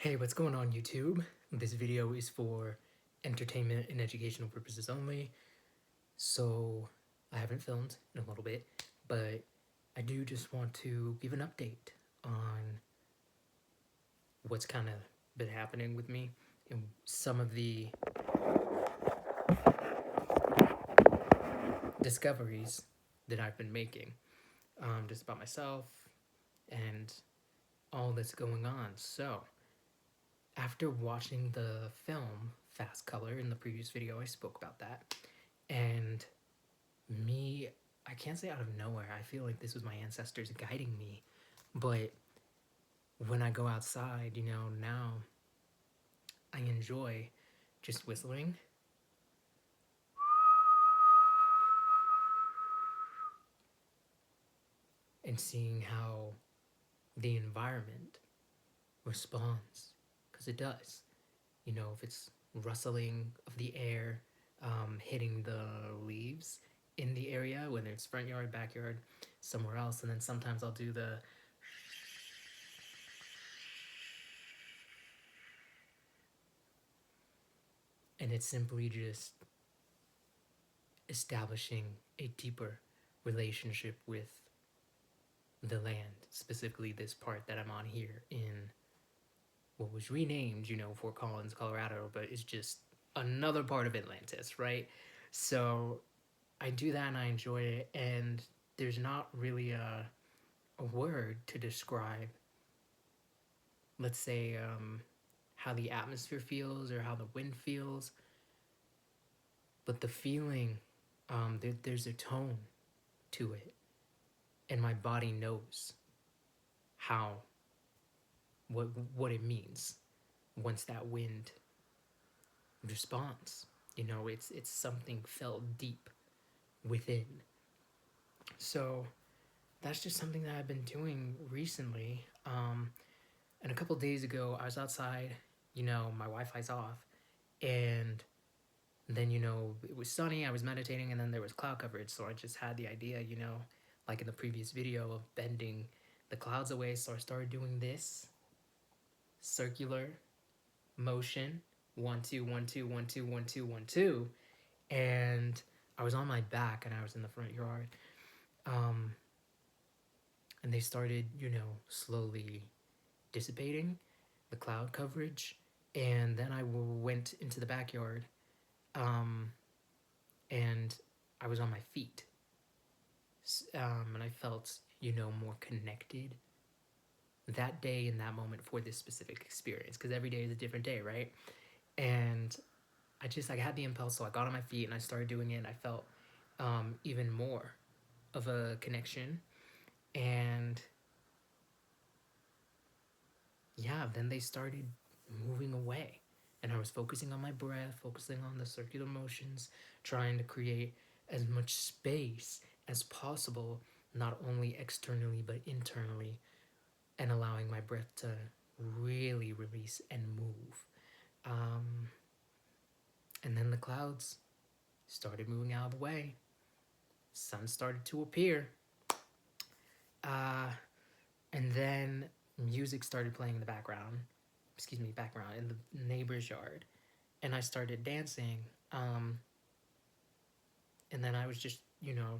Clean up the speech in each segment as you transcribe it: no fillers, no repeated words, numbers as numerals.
Hey, what's going on YouTube? This video is for entertainment and educational purposes only, so I haven't filmed in a little bit, but I do just want to give an update on what's kind of been happening with me and some of the discoveries that I've been making, just about myself and all that's going on. So, after watching the film Fast Color in the previous video, I spoke about that, and me, I can't say out of nowhere, I feel like this was my ancestors guiding me, but when I go outside, now I enjoy just whistling and seeing how the environment responds, because it does. If it's rustling of the air, hitting the leaves in the area, whether it's front yard, backyard, somewhere else, and then sometimes I'll do the and it's simply just establishing a deeper relationship with the land, specifically this part that I'm on here in what was renamed, Fort Collins, Colorado, but it's just another part of Atlantis, right? So I do that and I enjoy it, and there's not really a word to describe, let's say, how the atmosphere feels or how the wind feels, but the feeling, there's a tone to it, and my body knows how what it means once that wind responds. It's something felt deep within. So that's just something that I've been doing recently. And a couple days ago, I was outside. My Wi-Fi's off, and then it was sunny. I was meditating, and then there was cloud coverage. So I just had the idea, like in the previous video, of bending the clouds away. So I started doing this circular motion, 1 2 1 2 1 2 1 2 1 2, and I was on my back and I was in the front yard, um, and they started slowly dissipating the cloud coverage, and then I went into the backyard, um, and I was on my feet, and I felt more connected that day in that moment for this specific experience, because every day is a different day, right? And I had the impulse, so I got on my feet and I started doing it, and I felt even more of a connection. And yeah, then they started moving away. And I was focusing on my breath, focusing on the circular motions, trying to create as much space as possible, not only externally but internally, and allowing my breath to really release and move. Um, and then the clouds started moving out of the way. Sun started to appear. Uh, and then music started playing in the background. Background in the neighbor's yard. And I started dancing. And then I was just,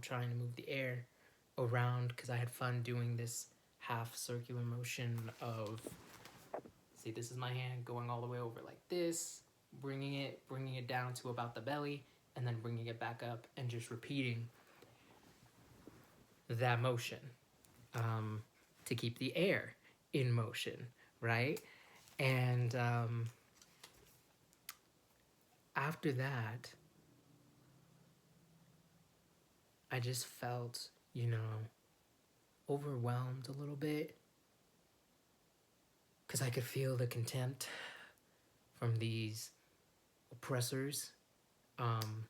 trying to move the air around because I had fun doing this half circular motion of, see, this is my hand going all the way over like this, bringing it down to about the belly, and then bringing it back up and just repeating that motion, to keep the air in motion, right? And after that, I just felt, overwhelmed a little bit because I could feel the contempt from these oppressors. Um,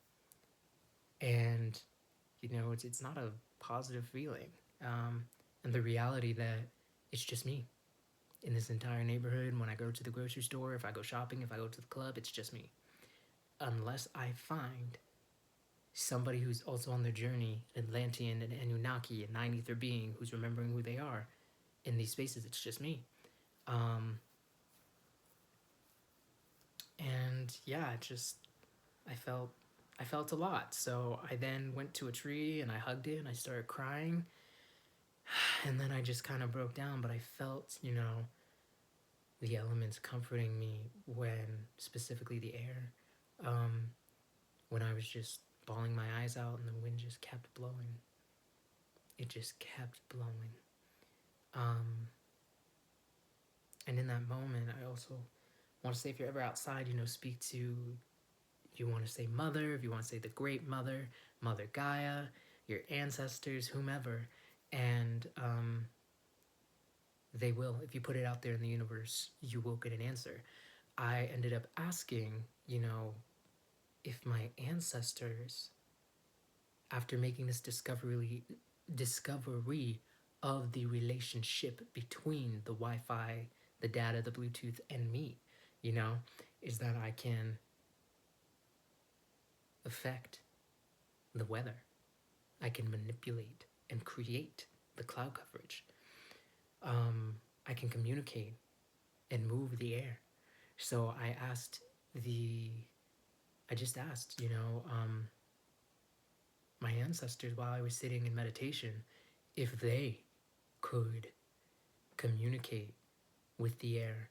and, it's not a positive feeling. And the reality that it's just me in this entire neighborhood. When I go to the grocery store, if I go shopping, if I go to the club, it's just me. Unless I find somebody who's also on their journey, Atlantean, an Anunnaki, a nine ether being who's remembering who they are in these spaces, it's just me. Um, And yeah, I felt a lot. So I then went to a tree and I hugged it and I started crying. And then I just kind of broke down, but I felt, the elements comforting me when, specifically the air, um, when I was just bawling my eyes out and the wind just kept blowing. It just kept blowing. Um, and in that moment, I also want to say, if you're ever outside, speak to, you want to say mother, if you want to say the great mother, Mother Gaia, your ancestors, whomever, and they will. If you put it out there in the universe, you will get an answer. I ended up asking, if my ancestors, after making this discovery of the relationship between the Wi-Fi, the data, the Bluetooth, and me, is that I can affect the weather. I can manipulate and create the cloud coverage. I can communicate and move the air. So I just asked, my ancestors while I was sitting in meditation, if they could communicate with the air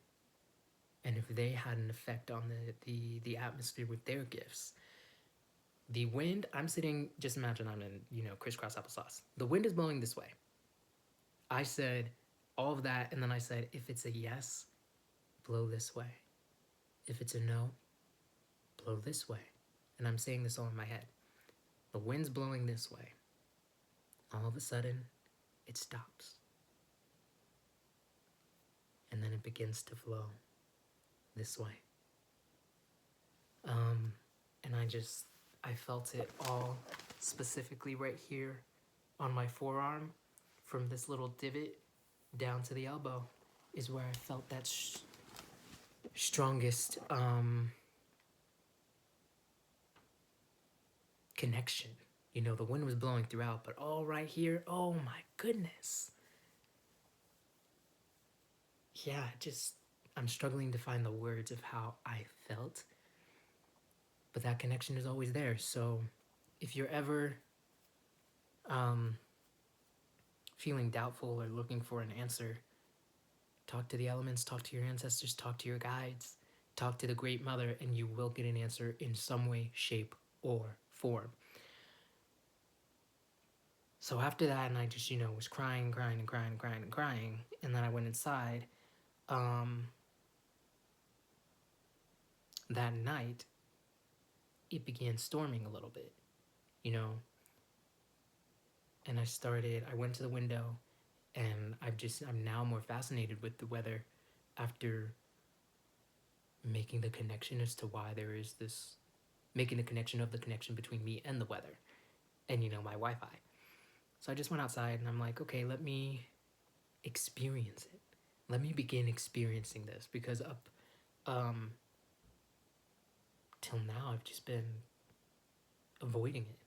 and if they had an effect on the atmosphere with their gifts. The wind, I'm sitting, just imagine I'm in, crisscross applesauce. The wind is blowing this way. I said all of that, and then I said, if it's a yes, blow this way. If it's a no, blow this way. And I'm saying this all in my head. The wind's blowing this way. All of a sudden, it stops. And then it begins to flow this way. And I felt it all specifically right here on my forearm, from this little divot down to the elbow is where I felt that strongest connection. The wind was blowing throughout, but all right here, oh my goodness. Yeah, I'm struggling to find the words of how I felt, but that connection is always there. So if you're ever feeling doubtful or looking for an answer, talk to the elements, talk to your ancestors, talk to your guides, talk to the Great Mother, and you will get an answer in some way, shape, or form. So after that, and I just, was crying, and then I went inside. That night, it began storming a little bit, and I went to the window, and I'm now more fascinated with the weather after making the connection as to why there is this, making the connection of the connection between me and the weather and, my Wi-Fi. So I just went outside and I'm like, okay, let me experience it. Let me begin experiencing this, because up till now I've just been avoiding it.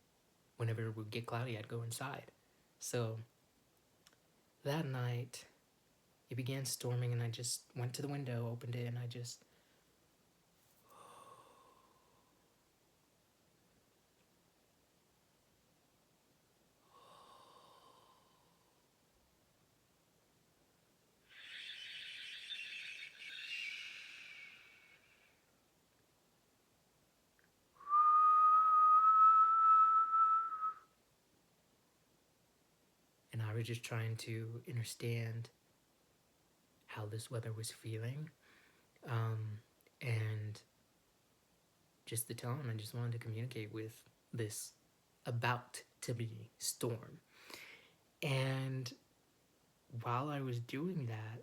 Whenever it would get cloudy, I'd go inside. So that night it began storming and I just went to the window, opened it, and I just was just trying to understand how this weather was feeling, and just the tone. I just wanted to communicate with this about to be storm. And while I was doing that,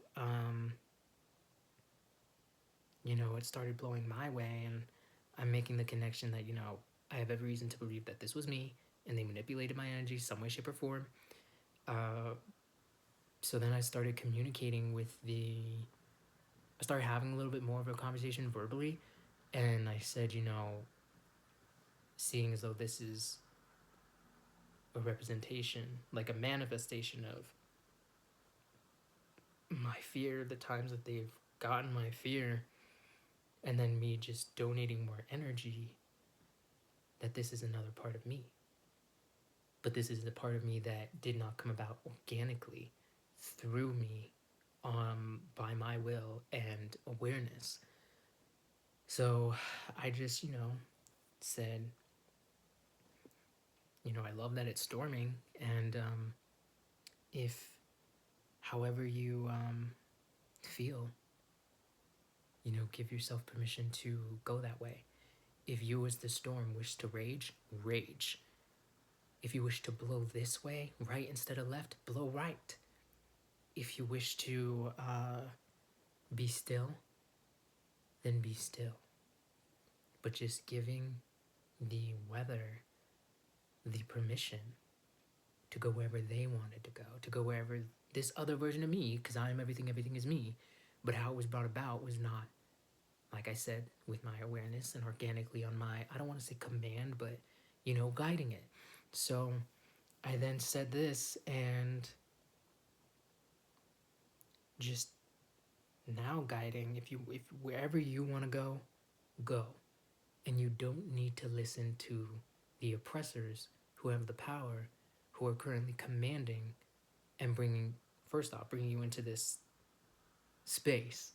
it started blowing my way, and I'm making the connection that, I have every reason to believe that this was me, and they manipulated my energy some way, shape, or form. So then I started communicating I started having a little bit more of a conversation verbally, and I said, seeing as though this is a representation, like a manifestation of my fear, the times that they've gotten my fear, and then me just donating more energy, that this is another part of me. But this is the part of me that did not come about organically through me, by my will and awareness. So I just, said, I love that it's storming, and if however you feel, give yourself permission to go that way. If you as the storm wish to rage, rage. If you wish to blow this way, right instead of left, blow right. If you wish to be still, then be still. But just giving the weather the permission to go wherever they wanted to go wherever this other version of me, because I am everything, everything is me. But how it was brought about was not, like I said, with my awareness and organically on my, I don't want to say command, but, guiding it. So I then said this, and just now guiding, if wherever you want to go, go. And you don't need to listen to the oppressors who have the power, who are currently commanding and first off, bringing you into this space,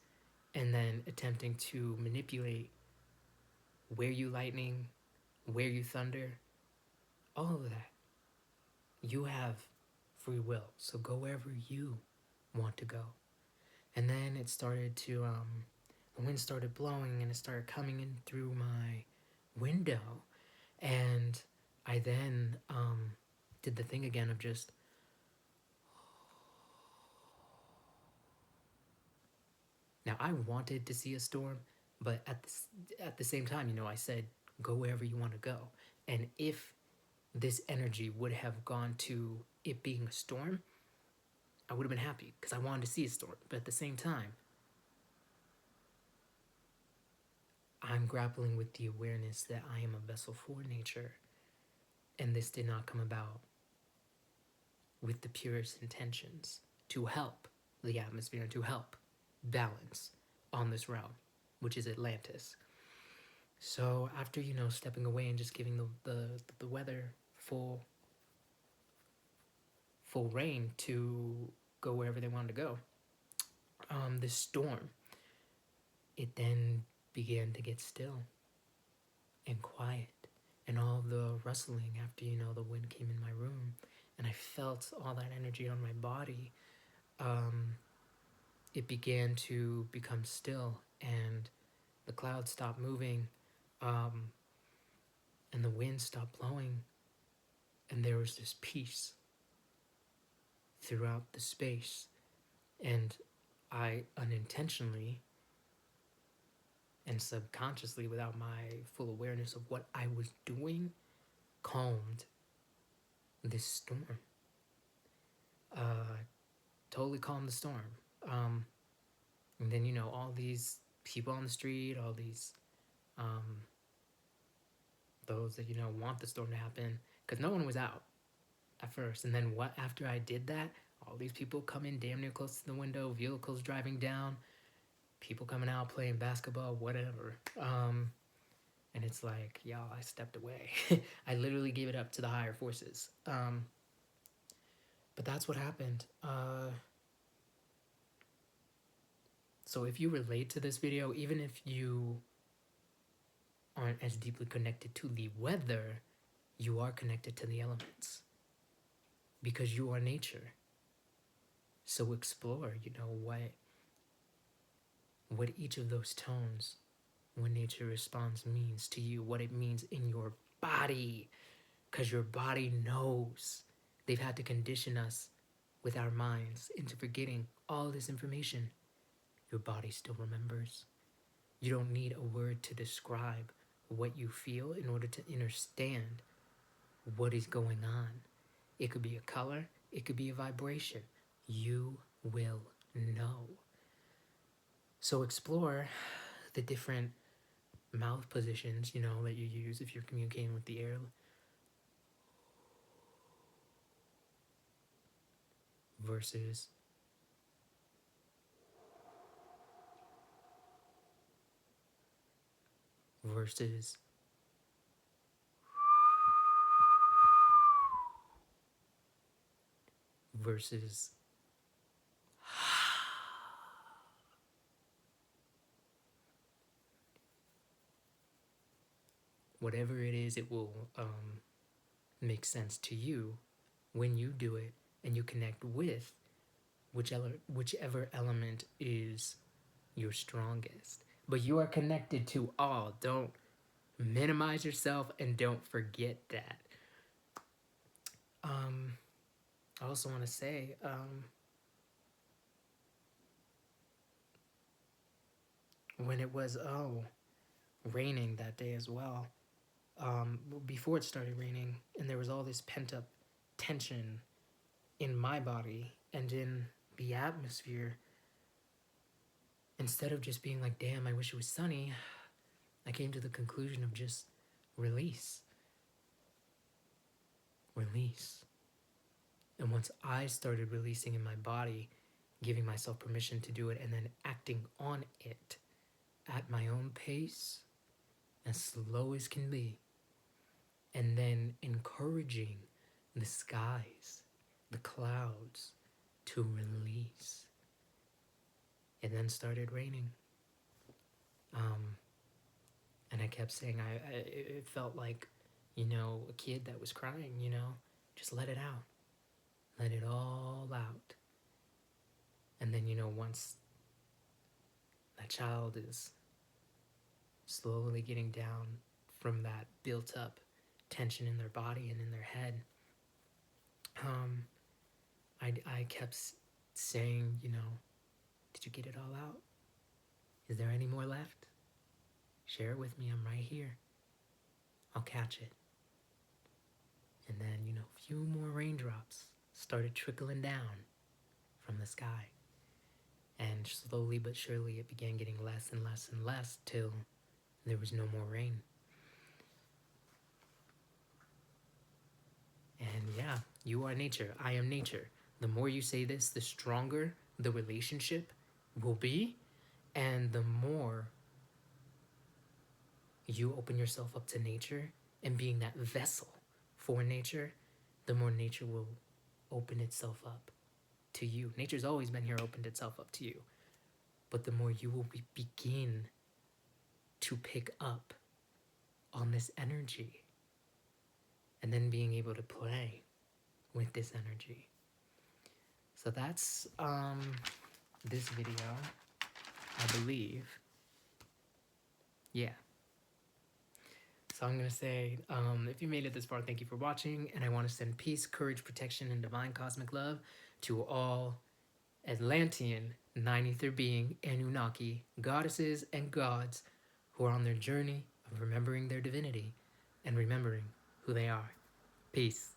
and then attempting to manipulate where you lightning, where you thunder, all of that. You have free will, so go wherever you want to go. And then it started to, the wind started blowing, and it started coming in through my window. And I then did the thing again of just, now I wanted to see a storm, but at the same time, I said, go wherever you want to go. And if this energy would have gone to it being a storm, I would have been happy because I wanted to see a storm. But at the same time, I'm grappling with the awareness that I am a vessel for nature, and this did not come about with the purest intentions to help the atmosphere and to help balance on this realm, which is Atlantis. So after, stepping away and just giving the weather full reign to go wherever they wanted to go, this storm, it then began to get still and quiet, and all the rustling after, the wind came in my room, and I felt all that energy on my body. It began to become still, and the clouds stopped moving, and the wind stopped blowing, and there was this peace throughout the space. And I unintentionally and subconsciously, without my full awareness of what I was doing, calmed this storm. Totally calmed the storm. And then, all these people on the street, all these, those that, want the storm to happen, because no one was out at first. And then after I did that, all these people come in damn near close to the window, vehicles driving down, people coming out playing basketball, whatever. And it's like, y'all, I stepped away. I literally gave it up to the higher forces. But that's what happened. So if you relate to this video, even if you aren't as deeply connected to the weather, you are connected to the elements because you are nature. So explore, what each of those tones, when nature responds, means to you, what it means in your body, because your body knows. They've had to condition us with our minds into forgetting all this information. Your body still remembers. You don't need a word to describe what you feel in order to understand what is going on. It could be a color, it could be a vibration. You will know. So explore the different mouth positions, that you use if you're communicating with the air. Versus versus versus whatever it is, it will make sense to you when you do it and you connect with whichever element is your strongest. But you are connected to all. Don't minimize yourself and don't forget that. I also want to say, when it was raining that day as well, before it started raining, and there was all this pent up tension in my body and in the atmosphere. Instead of just being like, damn, I wish it was sunny, I came to the conclusion of just release. Release. And once I started releasing in my body, giving myself permission to do it, and then acting on it at my own pace, as slow as can be, and then encouraging the skies, the clouds to release. It then started raining. And I kept saying, it felt like, a kid that was crying, just let it out. Let it all out. And then, once that child is slowly getting down from that built up tension in their body and in their head, I kept saying, did you get it all out? Is there any more left? Share it with me. I'm right here. I'll catch it. And then, a few more raindrops started trickling down from the sky. And slowly but surely it began getting less and less and less till there was no more rain. And yeah, you are nature. I am nature. The more you say this, the stronger the relationship will be, and the more you open yourself up to nature and being that vessel for nature, the more nature will open itself up to you. Nature's always been here, opened itself up to you. But the more you will begin to pick up on this energy and then being able to play with this energy. So that's this video, I believe. Yeah. So I'm going to say, if you made it this far, thank you for watching. And I want to send peace, courage, protection, and divine cosmic love to all Atlantean 9-ether being Anunnaki, goddesses and gods who are on their journey of remembering their divinity and remembering who they are. Peace.